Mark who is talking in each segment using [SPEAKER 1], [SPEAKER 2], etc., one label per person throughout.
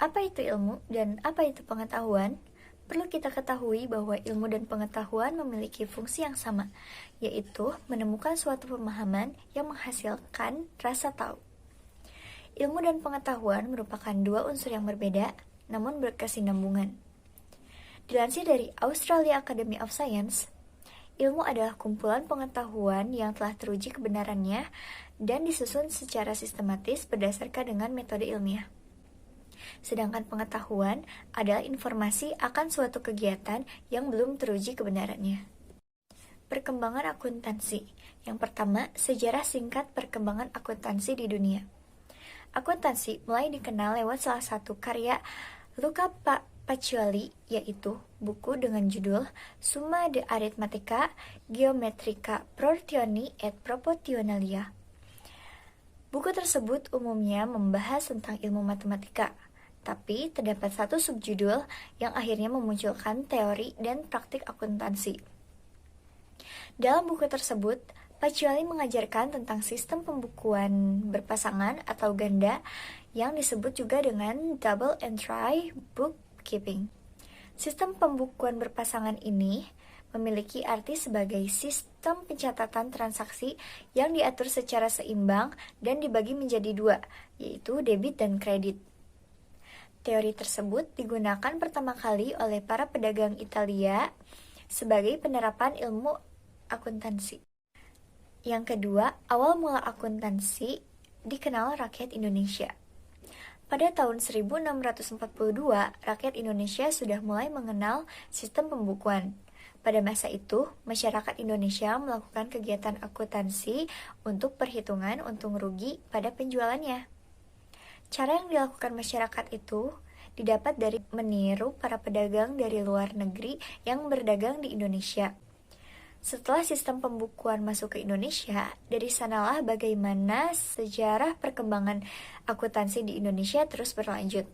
[SPEAKER 1] Apa itu ilmu dan apa itu pengetahuan? Perlu kita ketahui bahwa ilmu dan pengetahuan memiliki fungsi yang sama, yaitu menemukan suatu pemahaman yang menghasilkan rasa tahu. Ilmu dan pengetahuan merupakan dua unsur yang berbeda, namun berkesinambungan. Dilansir dari Australia Academy of Science, ilmu adalah kumpulan pengetahuan yang telah teruji kebenarannya dan disusun secara sistematis berdasarkan dengan metode ilmiah. Sedangkan pengetahuan adalah informasi akan suatu kegiatan yang belum teruji kebenarannya. Perkembangan akuntansi. Yang pertama, sejarah singkat perkembangan akuntansi di dunia. Akuntansi mulai dikenal lewat salah satu karya Luca Pacioli, yaitu buku dengan judul Summa de Arithmetica Geometrica Proportioni et Proportionalia. Buku tersebut umumnya membahas tentang ilmu matematika, tapi terdapat satu subjudul yang akhirnya memunculkan teori dan praktik akuntansi. Dalam buku tersebut, Pacioli mengajarkan tentang sistem pembukuan berpasangan atau ganda yang disebut juga dengan double entry bookkeeping. Sistem pembukuan berpasangan ini memiliki arti sebagai sistem pencatatan transaksi yang diatur secara seimbang dan dibagi menjadi dua, yaitu debit dan kredit. Teori tersebut digunakan pertama kali oleh para pedagang Italia sebagai penerapan ilmu akuntansi. Yang kedua, awal mula akuntansi dikenal rakyat Indonesia. Pada tahun 1642, rakyat Indonesia sudah mulai mengenal sistem pembukuan. Pada masa itu, masyarakat Indonesia melakukan kegiatan akuntansi untuk perhitungan untung rugi pada penjualannya. Cara yang dilakukan masyarakat itu didapat dari meniru para pedagang dari luar negeri yang berdagang di Indonesia. Setelah sistem pembukuan masuk ke Indonesia, dari sanalah bagaimana sejarah perkembangan akuntansi di Indonesia terus berlanjut.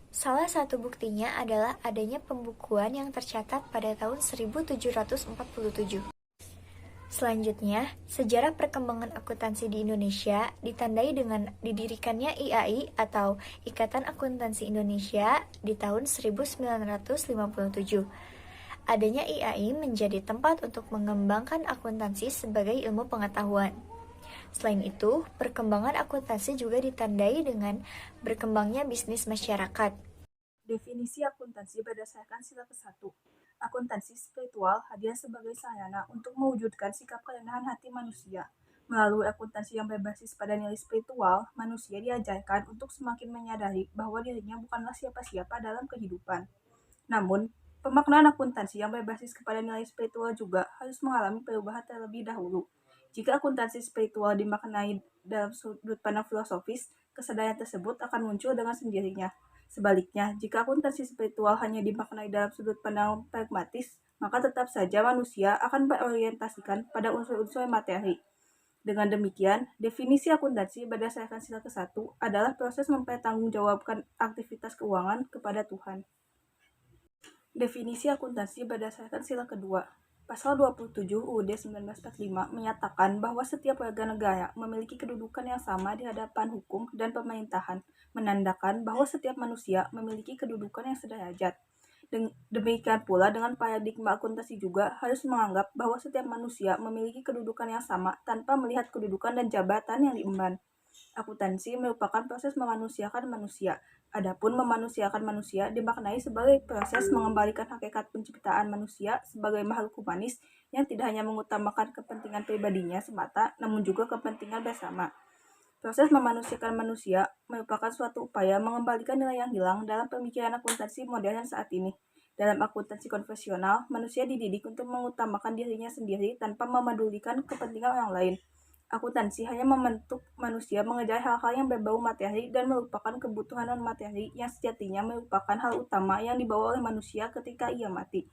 [SPEAKER 1] Salah satu buktinya adalah adanya pembukuan yang tercatat pada tahun 1747. Selanjutnya, sejarah perkembangan akuntansi di Indonesia ditandai dengan didirikannya IAI atau Ikatan Akuntansi Indonesia di tahun 1957. Adanya IAI menjadi tempat untuk mengembangkan akuntansi sebagai ilmu pengetahuan. Selain itu, perkembangan akuntansi juga ditandai dengan berkembangnya bisnis masyarakat.
[SPEAKER 2] Definisi akuntansi berdasarkan sila ke-1. Akuntansi spiritual hadir sebagai sarana untuk mewujudkan sikap kerendahan hati manusia. Melalui akuntansi yang berbasis pada nilai spiritual, manusia diajarkan untuk semakin menyadari bahwa dirinya bukanlah siapa-siapa dalam kehidupan. Namun, pemaknaan akuntansi yang berbasis kepada nilai spiritual juga harus mengalami perubahan terlebih dahulu. Jika akuntansi spiritual dimaknai dalam sudut pandang filosofis, kesadaran tersebut akan muncul dengan sendirinya. Sebaliknya, jika akuntansi spiritual hanya dimaknai dalam sudut pandang pragmatis, maka tetap saja manusia akan berorientasikan pada unsur-unsur materi. Dengan demikian, definisi akuntansi berdasarkan sila ke-1 adalah proses mempertanggungjawabkan aktivitas keuangan kepada Tuhan. Definisi akuntansi berdasarkan sila kedua. Pasal 27 UUD 1945 menyatakan bahwa setiap warga negara memiliki kedudukan yang sama di hadapan hukum dan pemerintahan, menandakan bahwa setiap manusia memiliki kedudukan yang sederajat. Demikian pula dengan paradigma akuntansi juga harus menganggap bahwa setiap manusia memiliki kedudukan yang sama tanpa melihat kedudukan dan jabatan yang diemban. Akuntansi merupakan proses memanusiakan manusia. Adapun memanusiakan manusia dimaknai sebagai proses mengembalikan hakikat penciptaan manusia sebagai makhluk humanis yang tidak hanya mengutamakan kepentingan pribadinya semata, namun juga kepentingan bersama. Proses memanusiakan manusia merupakan suatu upaya mengembalikan nilai yang hilang dalam pemikiran akuntansi modern saat ini. Dalam akuntansi konvensional, manusia dididik untuk mengutamakan dirinya sendiri tanpa memedulikan kepentingan orang lain. Akuntansi hanya membentuk manusia mengejar hal-hal yang berbau materi dan melupakan kebutuhan non-materi yang sejatinya merupakan hal utama yang dibawa oleh manusia ketika ia mati.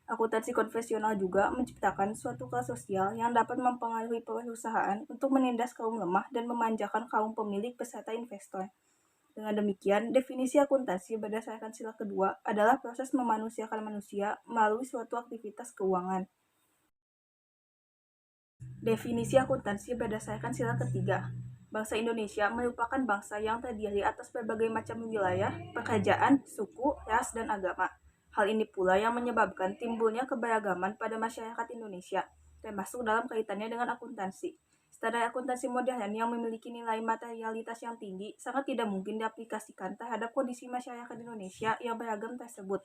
[SPEAKER 2] Akuntansi konvensional juga menciptakan suatu kelas sosial yang dapat mempengaruhi perusahaan untuk menindas kaum lemah dan memanjakan kaum pemilik beserta investor. Dengan demikian, definisi akuntansi berdasarkan sila kedua adalah proses memanusiakan manusia melalui suatu aktivitas keuangan. Definisi akuntansi berdasarkan sila ketiga. Bangsa Indonesia merupakan bangsa yang terdiri atas berbagai macam wilayah, pekerjaan, suku, ras, dan agama. Hal ini pula yang menyebabkan timbulnya keberagaman pada masyarakat Indonesia, termasuk dalam kaitannya dengan akuntansi. Standar akuntansi modern yang memiliki nilai materialitas yang tinggi sangat tidak mungkin diaplikasikan terhadap kondisi masyarakat Indonesia yang beragam tersebut.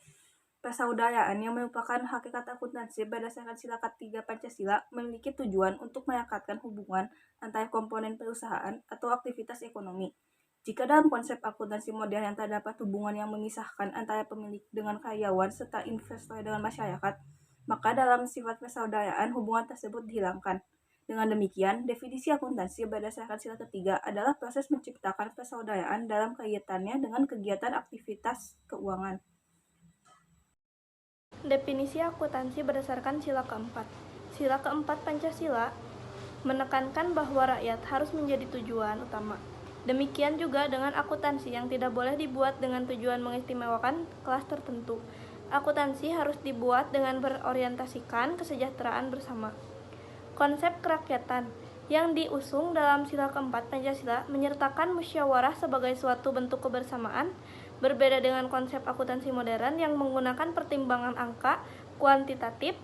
[SPEAKER 2] Persaudaraan yang merupakan hakikat akuntansi berdasarkan sila ketiga Pancasila memiliki tujuan untuk merekatkan hubungan antara komponen perusahaan atau aktivitas ekonomi. Jika dalam konsep akuntansi modern terdapat hubungan yang memisahkan antara pemilik dengan karyawan serta investor dengan masyarakat, maka dalam sifat persaudaraan hubungan tersebut dihilangkan. Dengan demikian, definisi akuntansi berdasarkan sila ketiga adalah proses menciptakan persaudaraan dalam kaitannya dengan kegiatan aktivitas keuangan.
[SPEAKER 3] Definisi akuntansi berdasarkan sila keempat. Sila keempat Pancasila menekankan bahwa rakyat harus menjadi tujuan utama. Demikian juga dengan akuntansi yang tidak boleh dibuat dengan tujuan mengistimewakan kelas tertentu. Akuntansi harus dibuat dengan berorientasikan kesejahteraan bersama. Konsep kerakyatan yang diusung dalam sila keempat Pancasila menyertakan musyawarah sebagai suatu bentuk kebersamaan, berbeda dengan konsep akuntansi modern yang menggunakan pertimbangan angka kuantitatif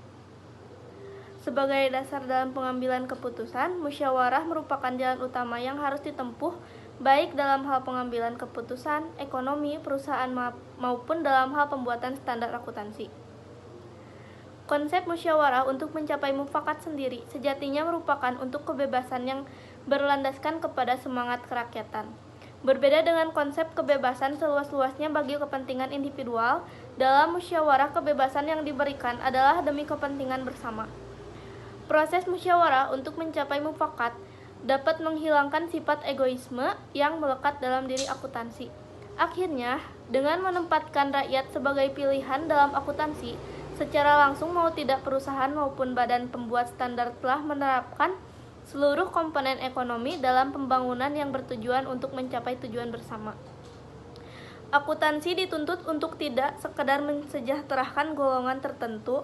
[SPEAKER 3] sebagai dasar dalam pengambilan keputusan. Musyawarah merupakan jalan utama yang harus ditempuh baik dalam hal pengambilan keputusan ekonomi perusahaan maupun dalam hal pembuatan standar akuntansi. Konsep musyawarah untuk mencapai mufakat sendiri sejatinya merupakan untuk kebebasan yang berlandaskan kepada semangat kerakyatan. Berbeda dengan konsep kebebasan seluas-luasnya bagi kepentingan individual, dalam musyawarah kebebasan yang diberikan adalah demi kepentingan bersama. Proses musyawarah untuk mencapai mufakat dapat menghilangkan sifat egoisme yang melekat dalam diri akuntansi. Akhirnya, dengan menempatkan rakyat sebagai pilihan dalam akuntansi, secara langsung mau tidak perusahaan maupun badan pembuat standar telah menerapkan seluruh komponen ekonomi dalam pembangunan yang bertujuan untuk mencapai tujuan bersama. Akuntansi dituntut untuk tidak sekedar mensejahterakan golongan tertentu,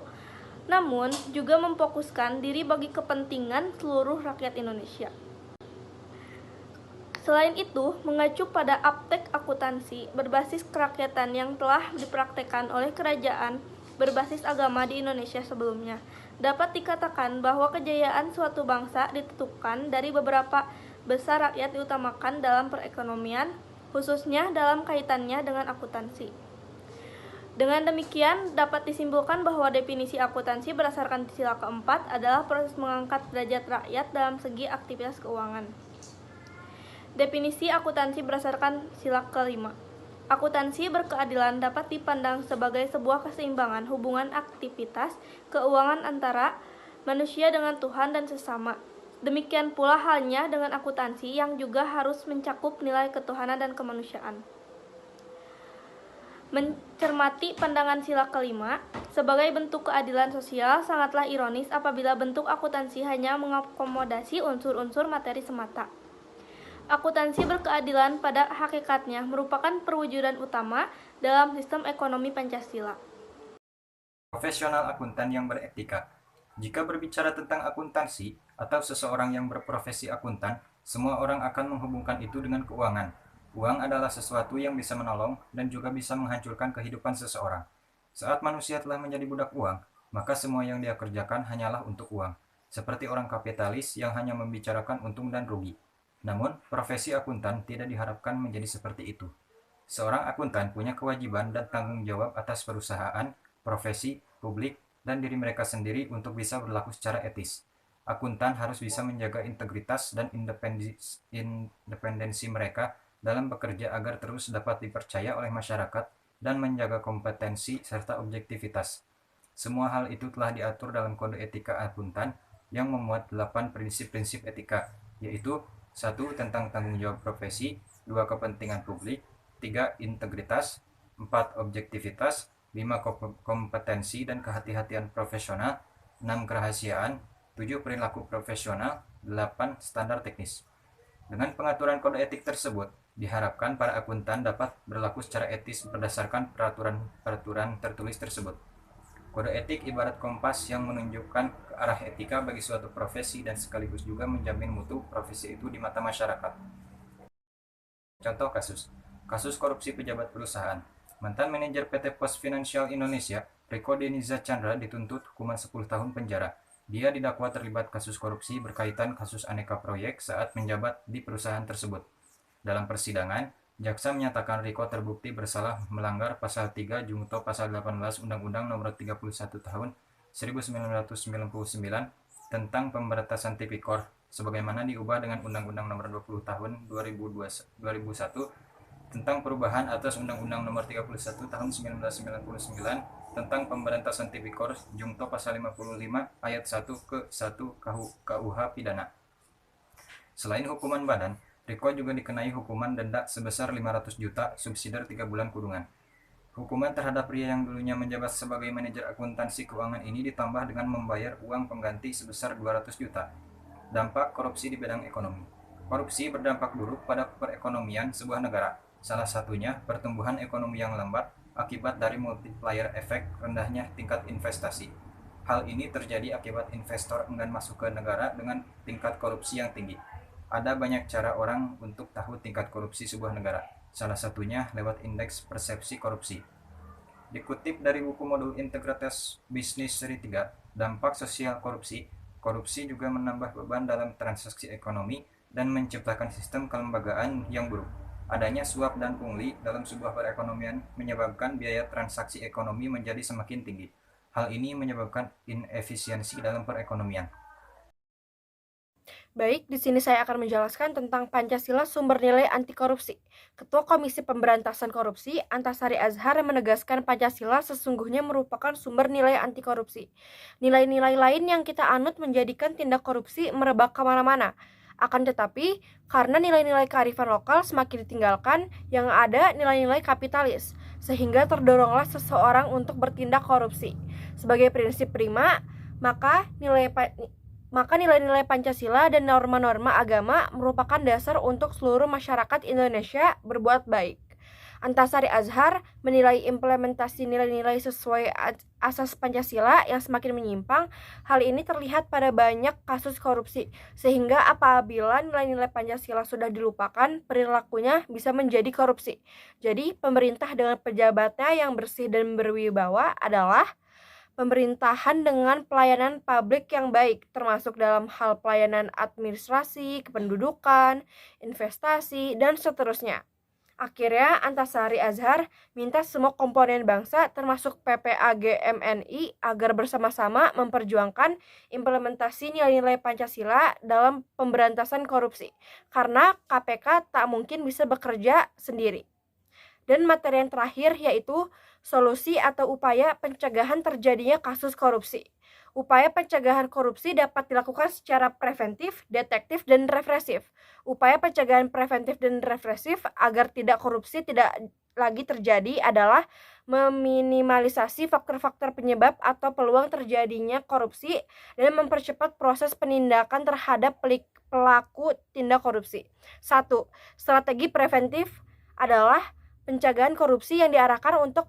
[SPEAKER 3] namun juga memfokuskan diri bagi kepentingan seluruh rakyat Indonesia. Selain itu, mengacu pada aptek akuntansi berbasis kerakyatan yang telah dipraktekkan oleh kerajaan berbasis agama di Indonesia sebelumnya, dapat dikatakan bahwa kejayaan suatu bangsa ditentukan dari beberapa besar rakyat diutamakan dalam perekonomian, khususnya dalam kaitannya dengan akuntansi. Dengan demikian, dapat disimpulkan bahwa definisi akuntansi berdasarkan sila keempat adalah proses mengangkat derajat rakyat dalam segi aktivitas keuangan. Definisi akuntansi berdasarkan sila kelima. Akuntansi berkeadilan dapat dipandang sebagai sebuah keseimbangan hubungan aktivitas keuangan antara manusia dengan Tuhan dan sesama. Demikian pula halnya dengan akuntansi yang juga harus mencakup nilai ketuhanan dan kemanusiaan. Mencermati pandangan sila kelima sebagai bentuk keadilan sosial sangatlah ironis apabila bentuk akuntansi hanya mengakomodasi unsur-unsur materi semata. Akuntansi berkeadilan pada hakikatnya merupakan perwujudan utama dalam sistem ekonomi Pancasila.
[SPEAKER 4] Profesional akuntan yang beretika. Jika berbicara tentang akuntansi atau seseorang yang berprofesi akuntan, semua orang akan menghubungkan itu dengan keuangan. Uang adalah sesuatu yang bisa menolong dan juga bisa menghancurkan kehidupan seseorang. Saat manusia telah menjadi budak uang, maka semua yang dia kerjakan hanyalah untuk uang, seperti orang kapitalis yang hanya membicarakan untung dan rugi. Namun, profesi akuntan tidak diharapkan menjadi seperti itu. Seorang akuntan punya kewajiban dan tanggung jawab atas perusahaan, profesi, publik, dan diri mereka sendiri untuk bisa berlaku secara etis. Akuntan harus bisa menjaga integritas dan independensi mereka dalam bekerja agar terus dapat dipercaya oleh masyarakat dan menjaga kompetensi serta objektivitas. Semua hal itu telah diatur dalam Kode Etika Akuntan yang memuat 8 prinsip-prinsip etika, yaitu 1. Tentang tanggung jawab profesi, 2. Kepentingan publik, 3. Integritas, 4. Objektivitas, 5. Kompetensi dan kehati-hatian profesional, 6. Kerahasiaan, 7. Perilaku profesional, 8. Standar teknis. Dengan pengaturan kode etik tersebut, diharapkan para akuntan dapat berlaku secara etis berdasarkan peraturan tertulis tersebut. Kode etik ibarat kompas yang menunjukkan ke arah etika bagi suatu profesi dan sekaligus juga menjamin mutu profesi itu di mata masyarakat. Contoh kasus korupsi pejabat perusahaan. Mantan manajer PT Pos Financial Indonesia, Riko Deniza Chandra dituntut hukuman 10 tahun penjara. Dia didakwa terlibat kasus korupsi berkaitan kasus aneka proyek saat menjabat di perusahaan tersebut. Dalam persidangan, jaksa menyatakan Riko terbukti bersalah melanggar pasal 3 Junto pasal 18 Undang-Undang Nomor 31 Tahun 1999 tentang pemberantasan tipikor sebagaimana diubah dengan Undang-Undang Nomor 20 Tahun 2001 tentang perubahan atas Undang-Undang Nomor 31 Tahun 1999 tentang pemberantasan tipikor Junto pasal 55 ayat 1 ke 1 KUH pidana. Selain hukuman badan, Riko juga dikenai hukuman denda sebesar 500 juta subsidiar 3 bulan kurungan. Hukuman terhadap pria yang dulunya menjabat sebagai manajer akuntansi keuangan ini ditambah dengan membayar uang pengganti sebesar 200 juta. Dampak korupsi di bidang ekonomi. Korupsi berdampak buruk pada perekonomian sebuah negara. Salah satunya pertumbuhan ekonomi yang lambat akibat dari multiplier efek rendahnya tingkat investasi. Hal ini terjadi akibat investor enggan masuk ke negara dengan tingkat korupsi yang tinggi. Ada banyak cara orang untuk tahu tingkat korupsi sebuah negara, salah satunya lewat indeks persepsi korupsi. Dikutip dari buku modul Integritas Bisnis seri 3, dampak sosial korupsi, korupsi juga menambah beban dalam transaksi ekonomi dan menciptakan sistem kelembagaan yang buruk. Adanya suap dan pungli dalam sebuah perekonomian menyebabkan biaya transaksi ekonomi menjadi semakin tinggi. Hal ini menyebabkan inefisiensi dalam perekonomian.
[SPEAKER 5] Baik, di sini saya akan menjelaskan tentang Pancasila Sumber Nilai Anti Korupsi. Ketua Komisi Pemberantasan Korupsi, Antasari Azhar, menegaskan Pancasila sesungguhnya merupakan sumber nilai anti korupsi. Nilai-nilai lain yang kita anut menjadikan tindak korupsi merebak kemana-mana. Akan tetapi, karena nilai-nilai kearifan lokal semakin ditinggalkan, yang ada nilai-nilai kapitalis, sehingga terdoronglah seseorang untuk bertindak korupsi. Sebagai prinsip prima, maka nilai-nilai Pancasila dan norma-norma agama merupakan dasar untuk seluruh masyarakat Indonesia berbuat baik. Antasari Azhar menilai implementasi nilai-nilai sesuai asas Pancasila yang semakin menyimpang. Hal ini terlihat pada banyak kasus korupsi, sehingga apabila nilai-nilai Pancasila sudah dilupakan, perilakunya bisa menjadi korupsi. Jadi, pemerintah dengan pejabatnya yang bersih dan berwibawa adalah pemerintahan dengan pelayanan publik yang baik, termasuk dalam hal pelayanan administrasi, kependudukan, investasi, dan seterusnya. Akhirnya, Antasari Azhar minta semua komponen bangsa, termasuk PPAG-MNI, agar bersama-sama memperjuangkan implementasi nilai-nilai Pancasila dalam pemberantasan korupsi, karena KPK tak mungkin bisa bekerja sendiri. Dan materi yang terakhir yaitu solusi atau upaya pencegahan terjadinya kasus korupsi. Upaya pencegahan korupsi dapat dilakukan secara preventif, detektif, dan represif. Upaya pencegahan preventif dan represif agar korupsi tidak lagi terjadi adalah meminimalisasi faktor-faktor penyebab atau peluang terjadinya korupsi dan mempercepat proses penindakan terhadap pelaku tindak korupsi. 1. Strategi preventif adalah pencegahan korupsi yang diarahkan untuk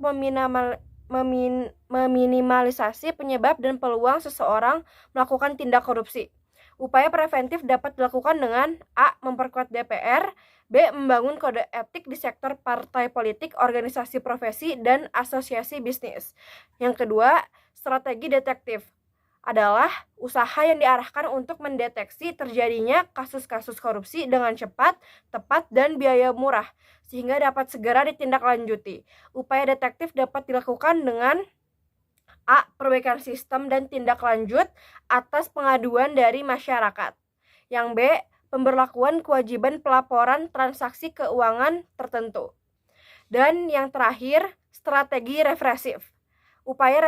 [SPEAKER 5] meminimalisasi penyebab dan peluang seseorang melakukan tindak korupsi. Upaya preventif dapat dilakukan dengan A. Memperkuat DPR, B. Membangun kode etik di sektor partai politik, organisasi profesi, dan asosiasi bisnis. Yang kedua, strategi detektif adalah usaha yang diarahkan untuk mendeteksi terjadinya kasus-kasus korupsi dengan cepat, tepat, dan biaya murah, sehingga dapat segera ditindaklanjuti. Upaya detektif dapat dilakukan dengan A. Perbaikan sistem dan tindak lanjut atas pengaduan dari masyarakat. Yang B. Pemberlakuan kewajiban pelaporan transaksi keuangan tertentu. Dan yang terakhir, strategi represif. Upaya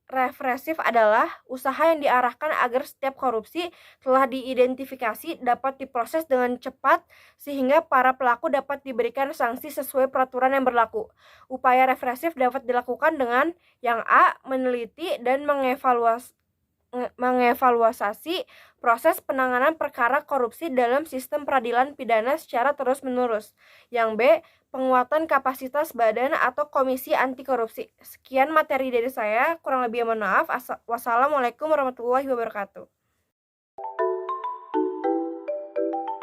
[SPEAKER 5] represif adalah usaha yang diarahkan agar setiap korupsi telah diidentifikasi dapat diproses dengan cepat sehingga para pelaku dapat diberikan sanksi sesuai peraturan yang berlaku. Upaya represif dapat dilakukan dengan yang A. Meneliti dan mengevaluasi proses penanganan perkara korupsi dalam sistem peradilan pidana secara terus-menerus. Yang B. penguatan kapasitas badan atau komisi anti korupsi. Sekian materi dari saya, kurang lebih mohon maaf. Wassalamualaikum warahmatullahi wabarakatuh.